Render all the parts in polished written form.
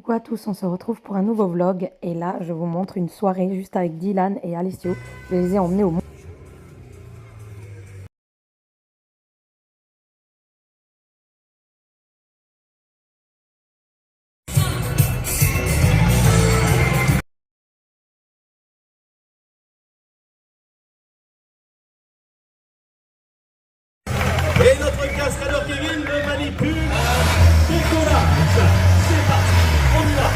Coucou à tous, on se retrouve pour un nouveau vlog et là je vous montre une soirée juste avec Dylan et Alessio. Je les ai emmenés au Et notre cascadeur Kevin le manipule. Décollage. C'est parti. On y va.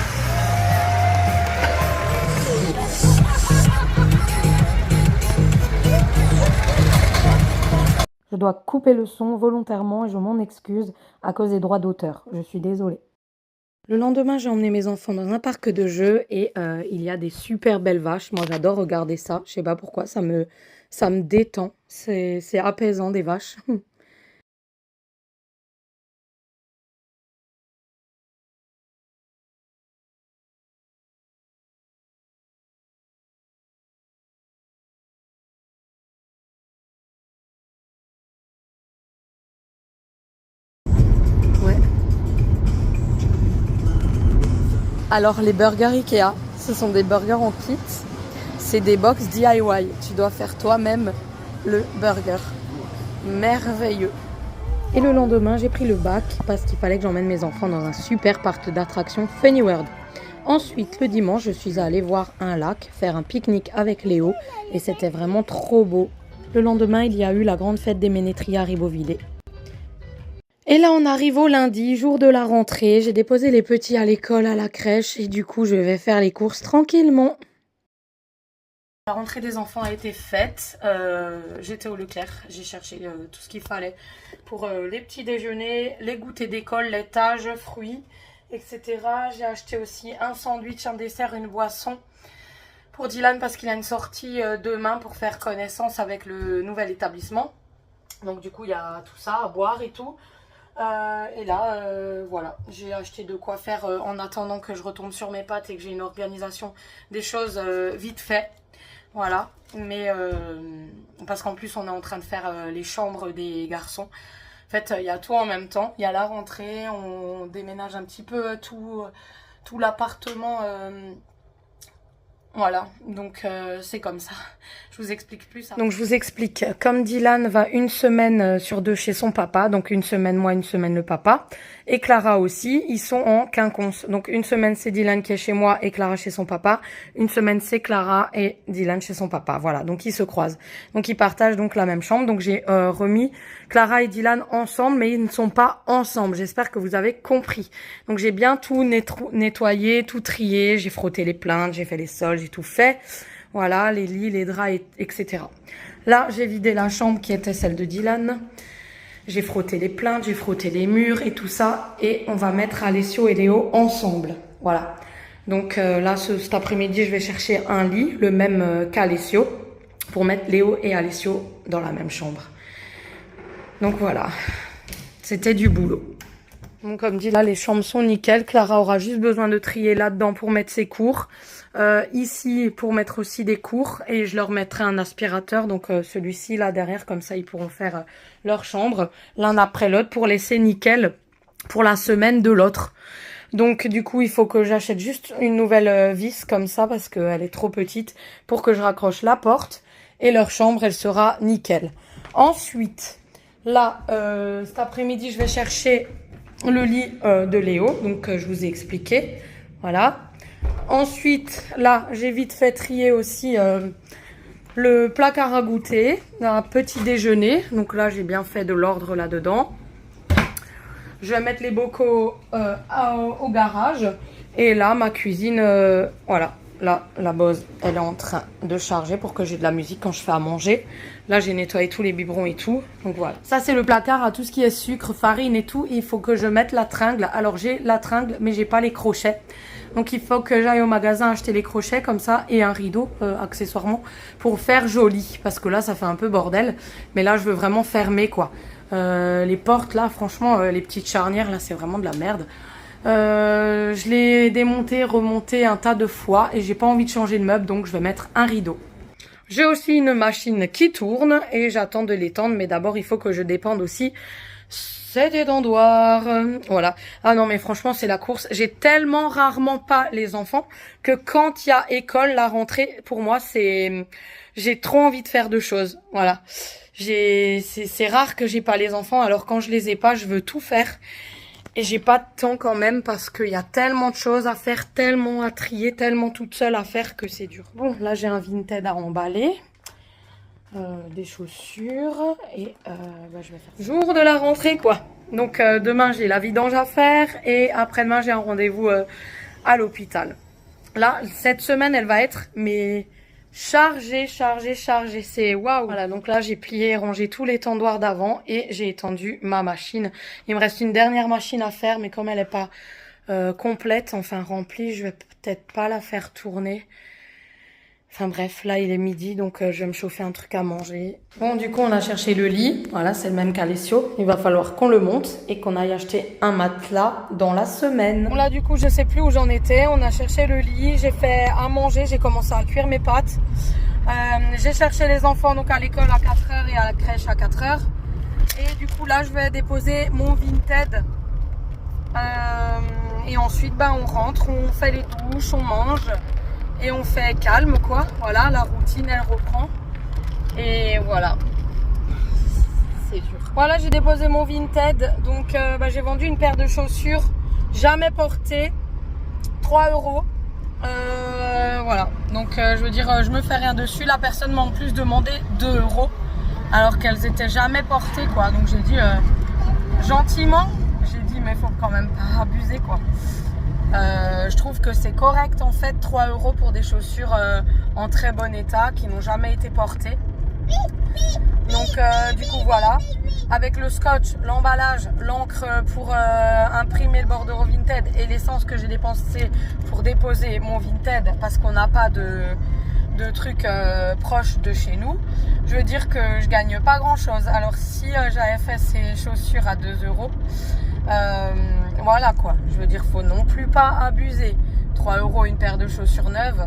Je dois couper le son volontairement et je m'en excuse à cause des droits d'auteur. Je suis désolée. Le lendemain, j'ai emmené mes enfants dans un parc de jeux et il y a des super belles vaches. Moi, j'adore regarder ça. Je sais pas pourquoi, ça me détend. C'est apaisant des vaches. Ouais. Alors, les burgers Ikea, ce sont des burgers en kit. C'est des box DIY. Tu dois faire toi-même le burger. Merveilleux. Et le lendemain, j'ai pris le bac parce qu'il fallait que j'emmène mes enfants dans un super parc d'attractions Funny World. Ensuite, le dimanche, je suis allée voir un lac, faire un pique-nique avec Léo et c'était vraiment trop beau. Le lendemain, il y a eu la grande fête des Ménétriers à Ribeauvillé. Et là, on arrive au lundi, jour de la rentrée. J'ai déposé les petits à l'école, à la crèche et du coup, je vais faire les courses tranquillement. La rentrée des enfants a été faite. J'étais au Leclerc, j'ai cherché tout ce qu'il fallait pour les petits déjeuners, les goûters d'école, laitage, fruits, etc. J'ai acheté aussi un sandwich, un dessert, une boisson pour Dylan parce qu'il a une sortie demain pour faire connaissance avec le nouvel établissement. Donc du coup, il y a tout ça à boire et tout. Et là, voilà, j'ai acheté de quoi faire en attendant que je retombe sur mes pattes et que j'ai une organisation des choses vite fait. Voilà, mais parce qu'en plus on est en train de faire les chambres des garçons. En fait, il y a tout en même temps. Il y a la rentrée, on déménage un petit peu tout l'appartement. Voilà, donc c'est comme ça. Je vous explique plus ça. Donc je vous explique. Comme Dylan va une semaine sur deux chez son papa, donc une semaine moi, une semaine le papa, et Clara aussi, ils sont en quinconce. Donc une semaine c'est Dylan qui est chez moi et Clara chez son papa. Une semaine c'est Clara et Dylan chez son papa. Voilà, donc ils se croisent. Donc ils partagent donc la même chambre. Donc j'ai remis Clara et Dylan ensemble, mais ils ne sont pas ensemble. J'espère que vous avez compris. Donc j'ai bien tout nettoyé, tout trié. J'ai frotté les plaintes, j'ai fait les sols, j'ai tout fait. Voilà, les lits, les draps, etc. Là, j'ai vidé la chambre qui était celle de Dylan. J'ai frotté les plaintes, j'ai frotté les murs et tout ça. Et on va mettre Alessio et Léo ensemble. Voilà. Donc là, cet après-midi, je vais chercher un lit, le même qu'Alessio, pour mettre Léo et Alessio dans la même chambre. Donc voilà, c'était du boulot. Donc comme dit là, les chambres sont nickel. Clara aura juste besoin de trier là-dedans pour mettre ses cours. Ici pour mettre aussi des cours et je leur mettrai un aspirateur. Donc celui-ci là derrière, comme ça ils pourront faire leur chambre l'un après l'autre pour laisser nickel pour la semaine de l'autre. Donc du coup il faut que j'achète juste une nouvelle vis comme ça parce qu'elle est trop petite pour que je raccroche la porte et leur chambre elle sera nickel. Ensuite là cet après-midi je vais chercher le lit de Léo, donc je vous ai expliqué, voilà. Ensuite, là, j'ai vite fait trier aussi le placard à goûter, un petit déjeuner, donc là, j'ai bien fait de l'ordre là-dedans. Je vais mettre les bocaux au garage, et là, ma cuisine, voilà. Là, la Bose, elle est en train de charger pour que j'ai de la musique quand je fais à manger. Là, j'ai nettoyé tous les biberons et tout. Donc voilà. Ça, c'est le placard à tout ce qui est sucre, farine et tout. Il faut que je mette la tringle. Alors, j'ai la tringle, mais j'ai pas les crochets. Donc, il faut que j'aille au magasin acheter les crochets comme ça et un rideau, accessoirement, pour faire joli. Parce que là, ça fait un peu bordel. Mais là, je veux vraiment fermer, quoi. Les portes, là, franchement, les petites charnières, là, c'est vraiment de la merde. Je l'ai démonté, remonté un tas de fois et j'ai pas envie de changer de meuble, donc je vais mettre un rideau. J'ai aussi une machine qui tourne et j'attends de l'étendre, mais d'abord il faut que je dépende aussi cet étendoir. Voilà. Ah non, mais franchement, c'est la course. J'ai tellement rarement pas les enfants que quand il y a école, la rentrée, pour moi, c'est... J'ai trop envie de faire de choses. Voilà. C'est rare que j'ai pas les enfants, alors quand je les ai pas, je veux tout faire. Et j'ai pas de temps quand même parce qu'il y a tellement de choses à faire, tellement à trier, tellement toute seule à faire que c'est dur. Bon, là j'ai un Vinted à emballer. Des chaussures et je vais faire ça. Jour de la rentrée quoi. Donc demain j'ai la vidange à faire et après-demain j'ai un rendez-vous à l'hôpital. Là cette semaine elle va être mais chargée. C'est waouh. Voilà, donc là j'ai plié et rangé tous les tendoirs d'avant et j'ai étendu ma machine. Il me reste une dernière machine à faire mais comme elle est pas complète, enfin remplie, je vais peut-être pas la faire tourner. Enfin bref, là il est midi donc je vais me chauffer un truc à manger. Bon du coup on a cherché le lit, voilà c'est le même qu'Alessio. Il va falloir qu'on le monte et qu'on aille acheter un matelas dans la semaine. Bon là du coup je sais plus où j'en étais, on a cherché le lit, j'ai fait à manger, j'ai commencé à cuire mes pâtes. J'ai cherché les enfants donc à l'école à 4h et à la crèche à 4h. Et du coup là je vais déposer mon Vinted. Et ensuite on rentre, on fait les douches, on mange. Et on fait calme quoi, voilà, la routine elle reprend. Et voilà. C'est dur. Voilà, j'ai déposé mon Vinted. Donc j'ai vendu une paire de chaussures jamais portées. 3 €. Voilà. Donc je veux dire, je me fais rien dessus. La personne m'a en plus demandé 2 € alors qu'elles étaient jamais portées quoi. Donc j'ai dit gentiment, j'ai dit mais faut quand même pas abuser quoi. Je trouve que c'est correct en fait, 3 € pour des chaussures en très bon état qui n'ont jamais été portées. Donc du coup voilà, avec le scotch, l'emballage, l'encre pour imprimer le bordereau Vinted et l'essence que j'ai dépensé pour déposer mon Vinted parce qu'on n'a pas de trucs proches de chez nous, je veux dire que je gagne pas grand chose. Alors si j'avais fait ces chaussures à 2 €, voilà quoi, je veux dire faut non plus pas abuser. 3 € une paire de chaussures neuves,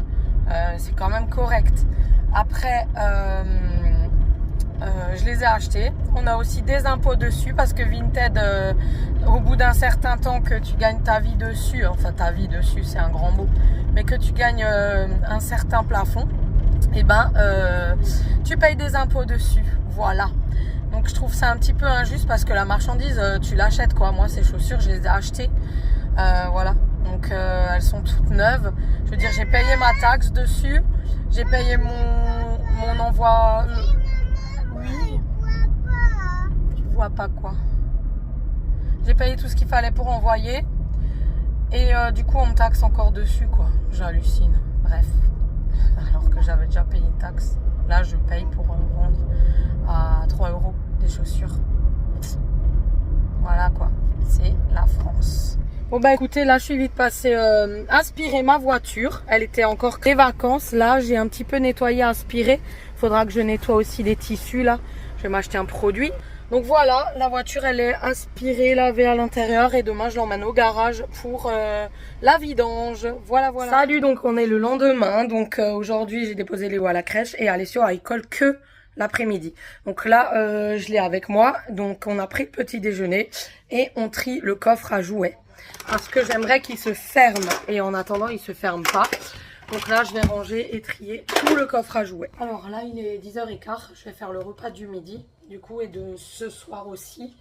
c'est quand même correct. Après je les ai achetées. On a aussi des impôts dessus parce que Vinted, au bout d'un certain temps que tu gagnes ta vie dessus, enfin ta vie dessus c'est un grand mot, mais que tu gagnes un certain plafond, et tu payes des impôts dessus. Voilà. Donc je trouve ça un petit peu injuste parce que la marchandise, tu l'achètes quoi. Moi ces chaussures, je les ai achetées. Voilà. Donc elles sont toutes neuves. Je veux dire, j'ai payé ma taxe dessus. J'ai payé mon envoi. Oui. Tu vois pas quoi. J'ai payé tout ce qu'il fallait pour envoyer. Et du coup, on me taxe encore dessus quoi. J'hallucine. Bref. Alors que j'avais déjà payé une taxe. Là, je paye pour vendre à 3 € des chaussures. Voilà quoi. C'est la France. Bon écoutez, là je suis vite passée aspirer ma voiture. Elle était encore des vacances. Là j'ai un petit peu nettoyé, aspiré. Faudra que je nettoie aussi les tissus là. Je vais m'acheter un produit. Donc voilà, la voiture elle est aspirée, lavée à l'intérieur et demain je l'emmène au garage pour la vidange. Voilà. Salut, donc on est le lendemain. Donc aujourd'hui j'ai déposé Léo à la crèche et Alessio à l'école que l'après-midi. Donc là je l'ai avec moi. Donc on a pris le petit déjeuner et on trie le coffre à jouets. Parce que j'aimerais qu'il se ferme. Et en attendant, il se ferme pas. Donc là, je vais ranger et trier tout le coffre à jouets. Alors là, il est 10h15. Je vais faire le repas du midi. Du coup, et de ce soir aussi.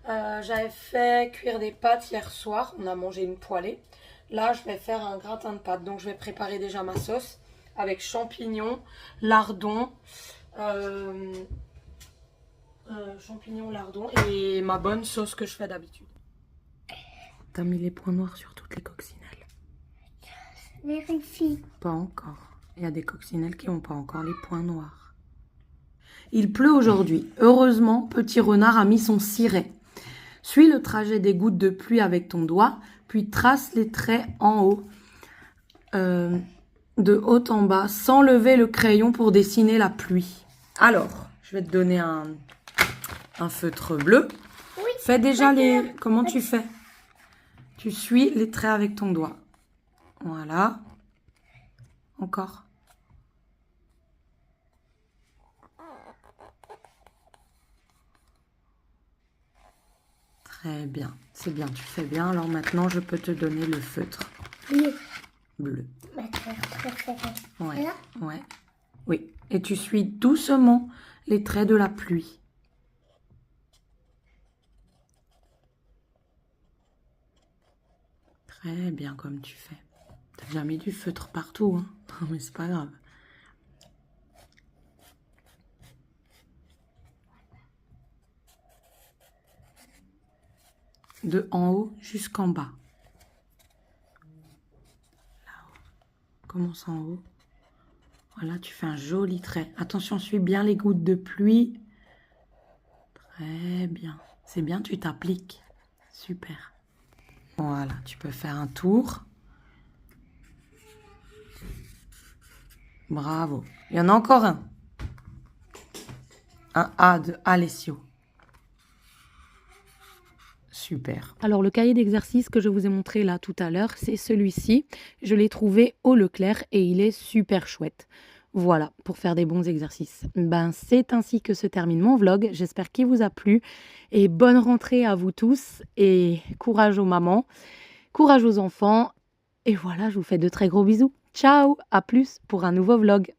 J'avais fait cuire des pâtes hier soir. On a mangé une poêlée. Là, je vais faire un gratin de pâtes. Donc, je vais préparer déjà ma sauce. Avec champignons, lardons. Champignons, lardons. Et ma bonne sauce que je fais d'habitude. T'as mis les points noirs sur toutes les coccinelles? Vérifie. Pas encore. Il y a des coccinelles qui n'ont pas encore les points noirs. Il pleut aujourd'hui. Heureusement, petit renard a mis son ciré. Suis le trajet des gouttes de pluie avec ton doigt, puis trace les traits en haut, de haut en bas, sans lever le crayon pour dessiner la pluie. Alors, je vais te donner un feutre bleu. Oui. Fais déjà les... Comment tu fais? Tu suis les traits avec ton doigt. Voilà. Encore. Très bien. C'est bien, tu fais bien. Alors maintenant, je peux te donner le feutre. Bleu. Ouais, ouais. Oui. Et tu suis doucement les traits de la pluie. Très bien comme tu fais. T'as déjà mis du feutre partout, hein. Mais c'est pas grave. De en haut jusqu'en bas. Là-haut. Commence en haut. Voilà, tu fais un joli trait. Attention, suis bien les gouttes de pluie. Très bien. C'est bien, tu t'appliques. Super. Voilà, tu peux faire un tour. Bravo. Il y en a encore un. Un A de Alessio. Super. Alors, le cahier d'exercice que je vous ai montré là tout à l'heure, c'est celui-ci. Je l'ai trouvé au Leclerc et il est super chouette. Voilà, pour faire des bons exercices. Ben, c'est ainsi que se termine mon vlog. J'espère qu'il vous a plu. Et bonne rentrée à vous tous. Et courage aux mamans, courage aux enfants. Et voilà, je vous fais de très gros bisous. Ciao, à plus pour un nouveau vlog.